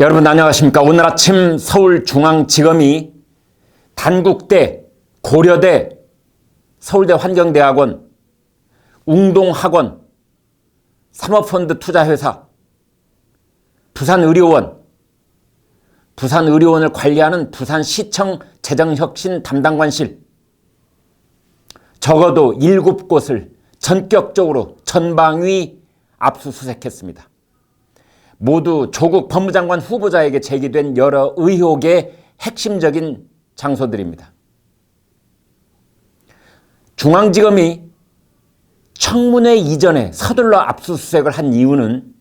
여러분 안녕하십니까? 오늘 아침 서울중앙지검이 단국대, 고려대, 서울대 환경대학원, 웅동학원, 사모펀드 투자회사, 부산의료원을 관리하는 부산시청 재정혁신 담당관실, 적어도 7곳을 전격적으로 전방위 압수수색했습니다. 모두 조국 법무장관 후보자에게 제기된 여러 의혹의 핵심적인 장소들입니다. 중앙지검이 청문회 이전에 서둘러 압수수색을 한 이유는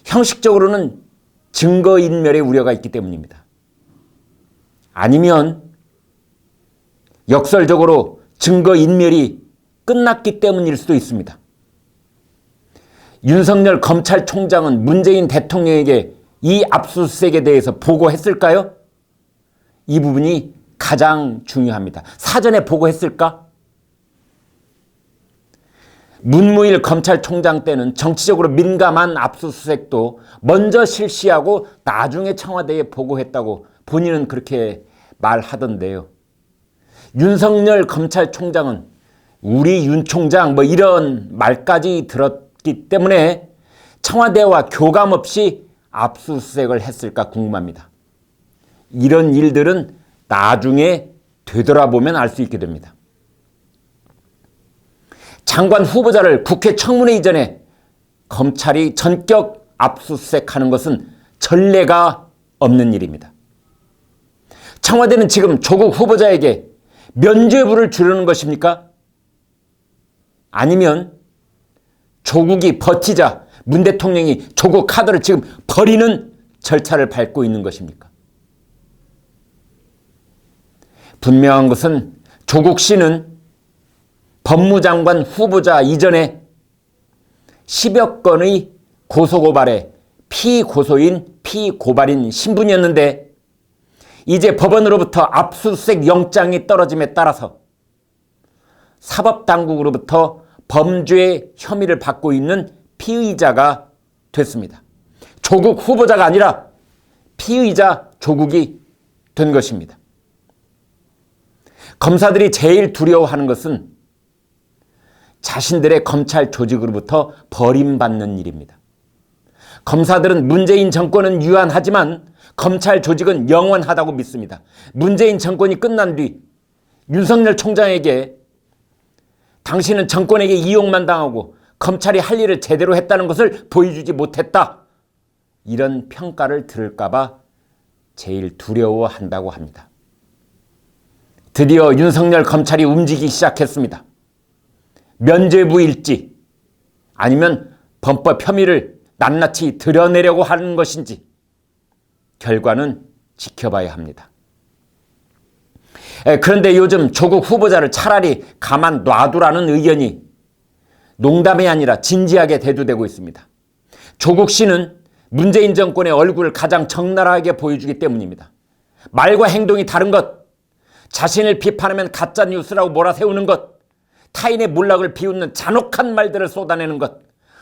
형식적으로는 증거인멸의 우려가 있기 때문입니다. 아니면 역설적으로 증거인멸이 끝났기 때문일 수도 있습니다. 윤석열 검찰총장은 문재인 대통령에게 이 압수수색에 대해서 보고했을까요? 이 부분이 가장 중요합니다. 사전에 보고했을까? 문무일 검찰총장 때는 정치적으로 민감한 압수수색도 먼저 실시하고 나중에 청와대에 보고했다고 본인은 그렇게 말하던데요. 윤석열 검찰총장은 우리 윤 총장 이런 말까지 들었기 때문에 청와대와 교감 없이 압수수색을 했을까 궁금합니다. 이런 일들은 나중에 되돌아보면 알 수 있게 됩니다. 장관 후보자를 국회 청문회 이전에 검찰이 전격 압수수색하는 것은 전례가 없는 일입니다. 청와대는 지금 조국 후보자에게 면죄부를 주려는 것입니까? 아니면 조국이 버티자 문 대통령이 조국 카드를 지금 버리는 절차를 밟고 있는 것입니까? 분명한 것은 조국 씨는 법무장관 후보자 이전에 10여 건의 고소고발에 피고소인, 피고발인 신분이었는데 이제 법원으로부터 압수수색 영장이 떨어짐에 따라서 사법당국으로부터 범죄 혐의를 받고 있는 피의자가 됐습니다. 조국 후보자가 아니라 피의자 조국이 된 것입니다. 검사들이 제일 두려워하는 것은 자신들의 검찰 조직으로부터 버림받는 일입니다. 검사들은 문재인 정권은 유한하지만 검찰 조직은 영원하다고 믿습니다. 문재인 정권이 끝난 뒤 윤석열 총장에게 당신은 정권에게 이용만 당하고 검찰이 할 일을 제대로 했다는 것을 보여주지 못했다. 이런 평가를 들을까 봐 제일 두려워한다고 합니다. 드디어 윤석열 검찰이 움직이기 시작했습니다. 면죄부일지 아니면 범법 혐의를 낱낱이 드러내려고 하는 것인지 결과는 지켜봐야 합니다. 그런데 요즘 조국 후보자를 차라리 가만 놔두라는 의견이 농담이 아니라 진지하게 대두되고 있습니다. 조국 씨는 문재인 정권의 얼굴을 가장 적나라하게 보여주기 때문입니다. 말과 행동이 다른 것, 자신을 비판하면 가짜뉴스라고 몰아세우는 것, 타인의 몰락을 비웃는 잔혹한 말들을 쏟아내는 것,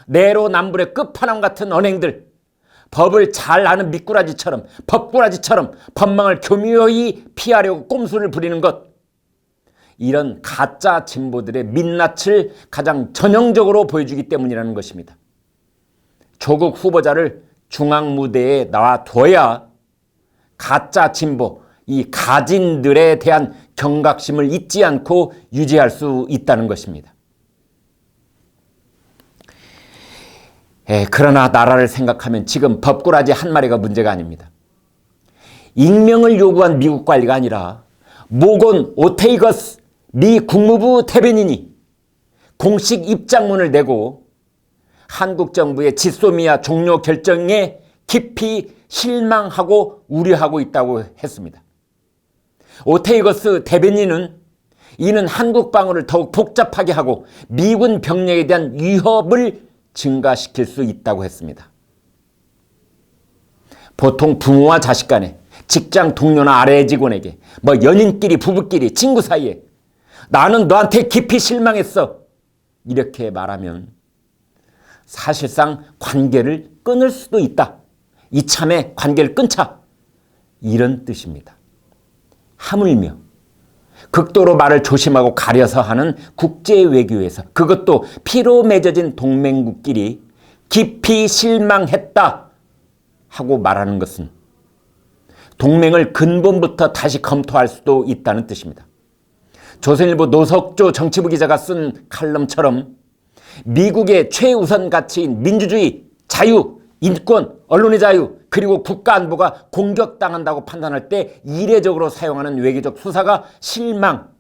내로남불의 끝판왕 같은 언행들, 법을 잘 아는 미꾸라지처럼 법꾸라지처럼 법망을 교묘히 피하려고 꼼수를 부리는 것, 이런 가짜 진보들의 민낯을 가장 전형적으로 보여주기 때문이라는 것입니다. 조국 후보자를 중앙무대에 놔둬야 가짜 진보, 이 가진들에 대한 경각심을 잊지 않고 유지할 수 있다는 것입니다. 그러나 나라를 생각하면 지금 법꾸라지 한 마리가 문제가 아닙니다. 익명을 요구한 미국 관리가 아니라 모건 오테이거스 미 국무부 대변인이 공식 입장문을 내고 한국 정부의 지소미아 종료 결정에 깊이 실망하고 우려하고 있다고 했습니다. 오테이거스 대변인은 이는 한국 방어를 더욱 복잡하게 하고 미군 병력에 대한 위협을 증가시킬 수 있다고 했습니다. 보통 부모와 자식 간에, 직장 동료나 아래 직원에게, 연인끼리, 부부끼리, 친구 사이에 나는 너한테 깊이 실망했어 이렇게 말하면 사실상 관계를 끊을 수도 있다. 이참에 관계를 끊자, 이런 뜻입니다. 하물며 극도로 말을 조심하고 가려서 하는 국제 외교에서, 그것도 피로 맺어진 동맹국끼리 깊이 실망했다 하고 말하는 것은 동맹을 근본부터 다시 검토할 수도 있다는 뜻입니다. 조선일보 노석조 정치부 기자가 쓴 칼럼처럼 미국의 최우선 가치인 민주주의, 자유, 인권, 언론의 자유, 그리고 국가 안보가 공격당한다고 판단할 때 이례적으로 사용하는 외교적 수사가 실망이라고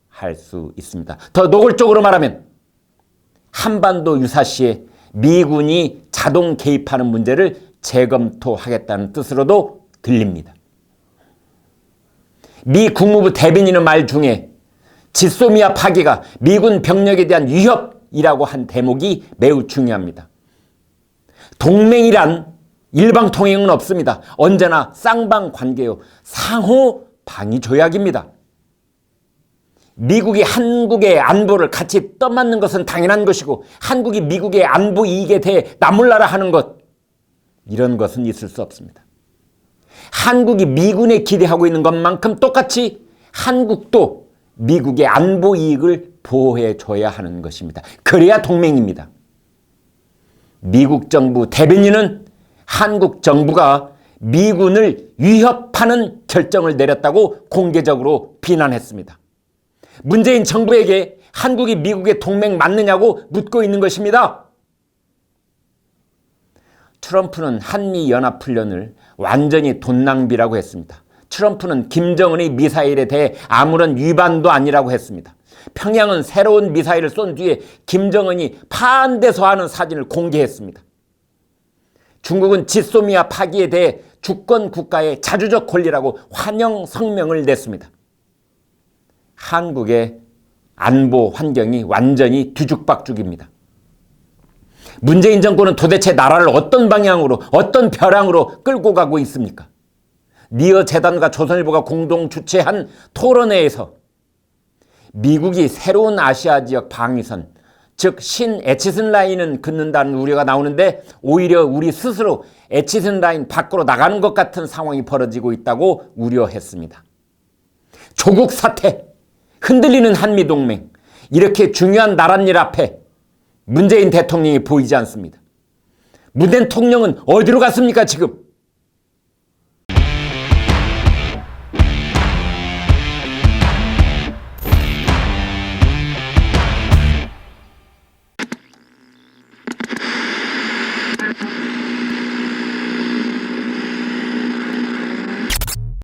할 수 있습니다. 더 노골적으로 말하면 한반도 유사시에 미군이 자동 개입하는 문제를 재검토하겠다는 뜻으로도 들립니다. 미 국무부 대변인의 말 중에 지소미아 파기가 미군 병력에 대한 위협이라고 한 대목이 매우 중요합니다. 동맹이란 일방통행은 없습니다. 언제나 쌍방관계요, 상호 방위 조약입니다. 미국이 한국의 안보를 같이 떠맡는 것은 당연한 것이고, 한국이 미국의 안보 이익에 대해 나몰라라 하는 것, 이런 것은 있을 수 없습니다. 한국이 미군에 기대하고 있는 것만큼 똑같이 한국도 미국의 안보 이익을 보호해줘야 하는 것입니다. 그래야 동맹입니다. 미국 정부 대변인은 한국 정부가 미군을 위협하는 결정을 내렸다고 공개적으로 비난했습니다. 문재인 정부에게 한국이 미국의 동맹 맞느냐고 묻고 있는 것입니다. 트럼프는 한미연합훈련을 완전히 돈 낭비라고 했습니다. 트럼프는 김정은의 미사일에 대해 아무런 위반도 아니라고 했습니다. 평양은 새로운 미사일을 쏜 뒤에 김정은이 파안돼서 하는 사진을 공개했습니다. 중국은 지소미아 파기에 대해 주권 국가의 자주적 권리라고 환영 성명을 냈습니다. 한국의 안보 환경이 완전히 뒤죽박죽입니다. 문재인 정권은 도대체 나라를 어떤 방향으로, 어떤 벼랑으로 끌고 가고 있습니까? 니어 재단과 조선일보가 공동 주최한 토론회에서 미국이 새로운 아시아 지역 방위선, 즉 신에치슨 라인은 긋는다는 우려가 나오는데, 오히려 우리 스스로 에치슨 라인 밖으로 나가는 것 같은 상황이 벌어지고 있다고 우려했습니다. 조국 사태, 흔들리는 한미동맹, 이렇게 중요한 나랏일 앞에 문재인 대통령이 보이지 않습니다. 문 대통령은 어디로 갔습니까 지금?